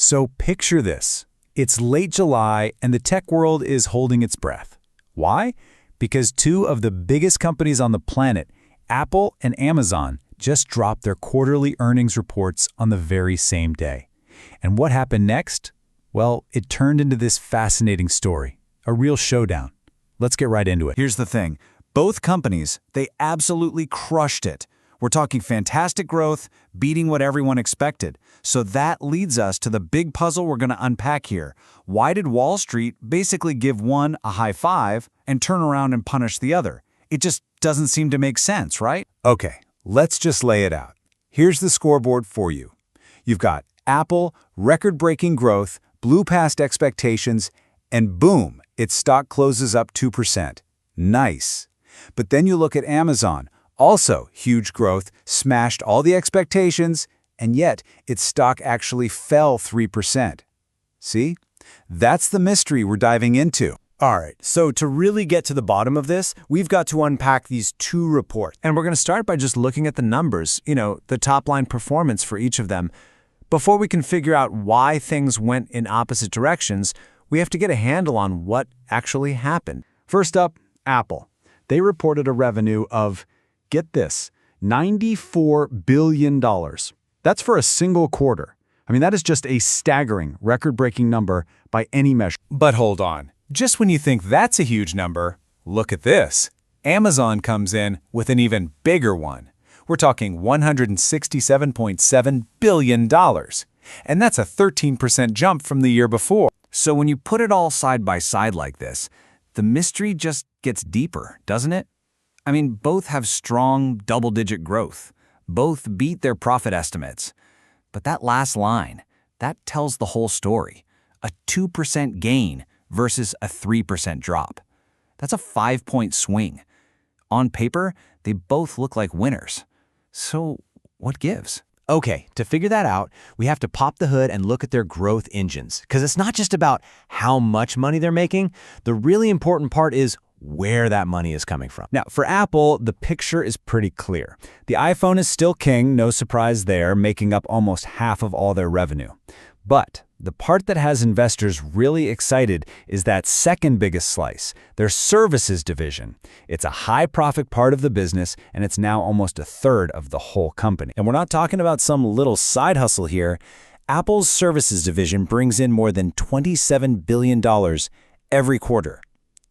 So picture this. It's late July and the tech world is holding its breath. Why? Because two of the biggest companies on the planet, Apple and Amazon, just dropped their quarterly earnings reports on the very same day. And what happened next? Well, it turned into this fascinating story, a real showdown. Let's get right into it. Here's the thing. Both companies, they absolutely crushed it. We're talking fantastic growth, beating what everyone expected. So that leads us to the big puzzle we're going to unpack here. Why did Wall Street basically give one a high five and turn around and punish the other? It just doesn't seem to make sense, right? Okay, let's just lay it out. Here's the scoreboard for you. You've got Apple, record-breaking growth, blew past expectations, and boom, its stock closes up 2%. Nice. But then you look at Amazon, also huge growth, smashed all the expectations, and yet its stock actually fell 3%. See? That's the mystery we're diving into. All right, so to really get to the bottom of this, we've got to unpack these two reports. And we're going to start by just looking at the numbers, the top-line performance for each of them. Before we can figure out why things went in opposite directions, we have to get a handle on what actually happened. First up, Apple. They reported a revenue of, get this, $94 billion. That's for a single quarter. I mean, that is just a staggering, record-breaking number by any measure. But hold on. Just when you think that's a huge number, look at this. Amazon comes in with an even bigger one. We're talking $167.7 billion. And that's a 13% jump from the year before. So when you put it all side by side like this, the mystery just gets deeper, doesn't it? I mean, both have strong double-digit growth. Both beat their profit estimates. But that last line, that tells the whole story. A 2% gain versus a 3% drop. That's a 5-point swing. On paper, they both look like winners. So what gives? Okay, to figure that out, we have to pop the hood and look at their growth engines. Because it's not just about how much money they're making. The really important part is where that money is coming from. Now, for Apple, the picture is pretty clear. The iPhone is still king, no surprise there, making up almost half of all their revenue. But the part that has investors really excited is that second biggest slice, their services division. It's a high-profit part of the business, and it's now almost a third of the whole company. And we're not talking about some little side hustle here. Apple's services division brings in more than $27 billion every quarter.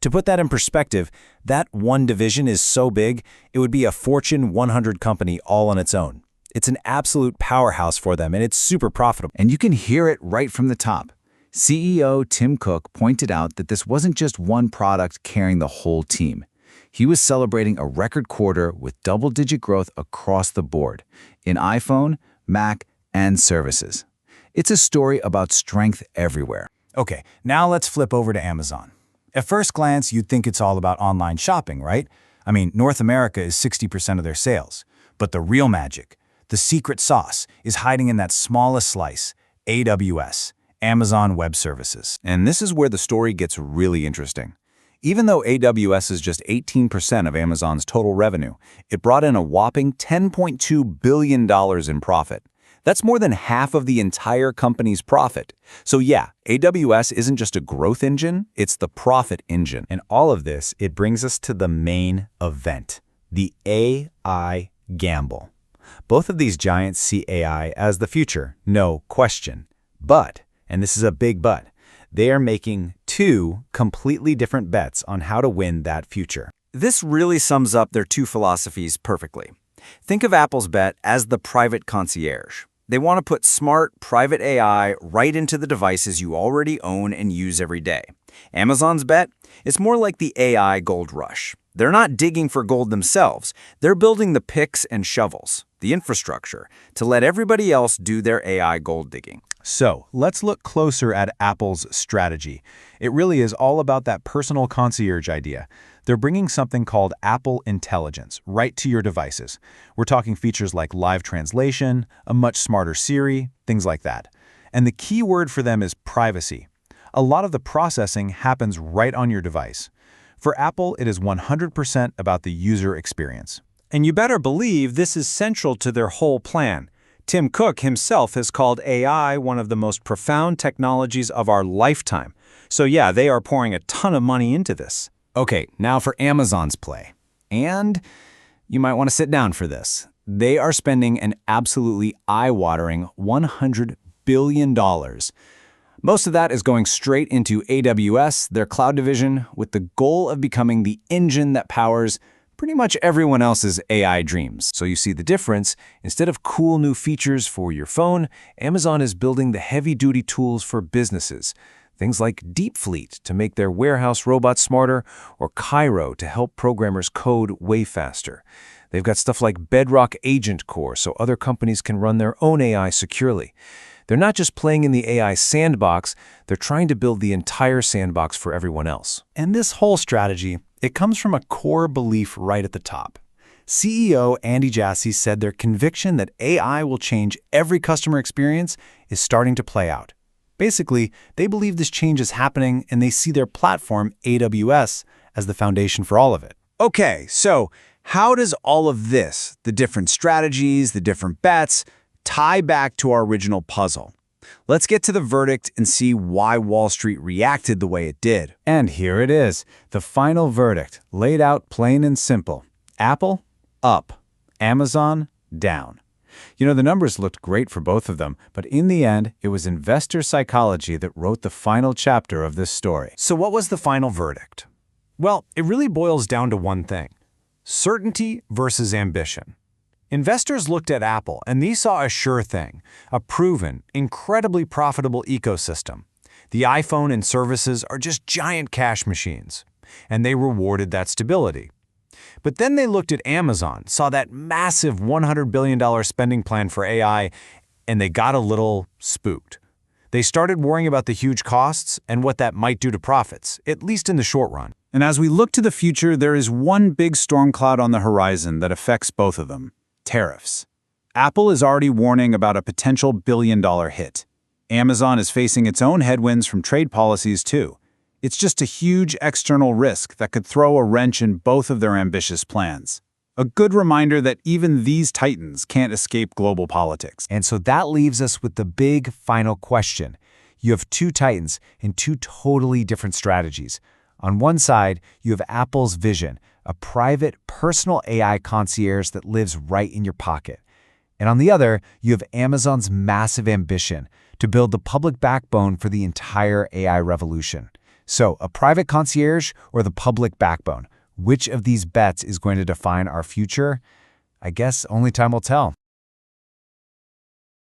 To put that in perspective, that one division is so big, it would be a Fortune 100 company all on its own. It's an absolute powerhouse for them, and it's super profitable. And you can hear it right from the top. CEO Tim Cook pointed out that this wasn't just one product carrying the whole team. He was celebrating a record quarter with double-digit growth across the board in iPhone, Mac, and services. It's a story about strength everywhere. Okay, now let's flip over to Amazon. At first glance, you'd think it's all about online shopping, right? I mean, North America is 60% of their sales. But the real magic, the secret sauce, is hiding in that smallest slice, AWS, Amazon Web Services. And this is where the story gets really interesting. Even though AWS is just 18% of Amazon's total revenue, it brought in a whopping $10.2 billion in profit. That's more than half of the entire company's profit. So yeah, AWS isn't just a growth engine, it's the profit engine. And all of this, it brings us to the main event, the AI gamble. Both of these giants see AI as the future, no question. But, and this is a big but, they are making two completely different bets on how to win that future. This really sums up their two philosophies perfectly. Think of Apple's bet as the private concierge. They want to put smart, private AI right into the devices you already own and use every day. Amazon's bet? It's more like the AI gold rush. They're not digging for gold themselves. They're building the picks and shovels, the infrastructure, to let everybody else do their AI gold digging. So let's look closer at Apple's strategy. It really is all about that personal concierge idea. They're bringing something called Apple Intelligence right to your devices. We're talking features like live translation, a much smarter Siri, things like that. And the key word for them is privacy. A lot of the processing happens right on your device. For Apple, it is 100% about the user experience. And you better believe this is central to their whole plan. Tim Cook himself has called AI one of the most profound technologies of our lifetime. So yeah, they are pouring a ton of money into this. Okay, now for Amazon's play. And you might want to sit down for this. They are spending an absolutely eye-watering $100 billion. Most of that is going straight into AWS, their cloud division, with the goal of becoming the engine that powers pretty much everyone else's AI dreams. So you see the difference. Instead of cool new features for your phone, Amazon is building the heavy-duty tools for businesses. Things like Deep Fleet to make their warehouse robots smarter, or Cairo to help programmers code way faster. They've got stuff like Bedrock Agent Core so other companies can run their own AI securely. They're not just playing in the AI sandbox, they're trying to build the entire sandbox for everyone else. And this whole strategy, it comes from a core belief right at the top. CEO Andy Jassy said their conviction that AI will change every customer experience is starting to play out. Basically, they believe this change is happening and they see their platform, AWS, as the foundation for all of it. Okay, so how does all of this, the different strategies, the different bets, tie back to our original puzzle? Let's get to the verdict and see why Wall Street reacted the way it did. And here it is, the final verdict, laid out plain and simple. Apple, up. Amazon, down. You know, the numbers looked great for both of them, but in the end, it was investor psychology that wrote the final chapter of this story. So what was the final verdict? Well, it really boils down to one thing: certainty versus ambition. Investors looked at Apple and they saw a sure thing, a proven, incredibly profitable ecosystem. The iPhone and services are just giant cash machines, and they rewarded that stability. But then they looked at Amazon, saw that massive $100 billion spending plan for AI, and they got a little spooked. They started worrying about the huge costs and what that might do to profits, at least in the short run. And as we look to the future, there is one big storm cloud on the horizon that affects both of them: tariffs. Apple is already warning about a potential billion-dollar hit. Amazon is facing its own headwinds from trade policies too. It's just a huge external risk that could throw a wrench in both of their ambitious plans. A good reminder that even these titans can't escape global politics. And so that leaves us with the big final question. You have two titans and two totally different strategies. On one side, you have Apple's vision, a private, personal AI concierge that lives right in your pocket. And on the other, you have Amazon's massive ambition to build the public backbone for the entire AI revolution. So, a private concierge or the public backbone? Which of these bets is going to define our future? I guess only time will tell.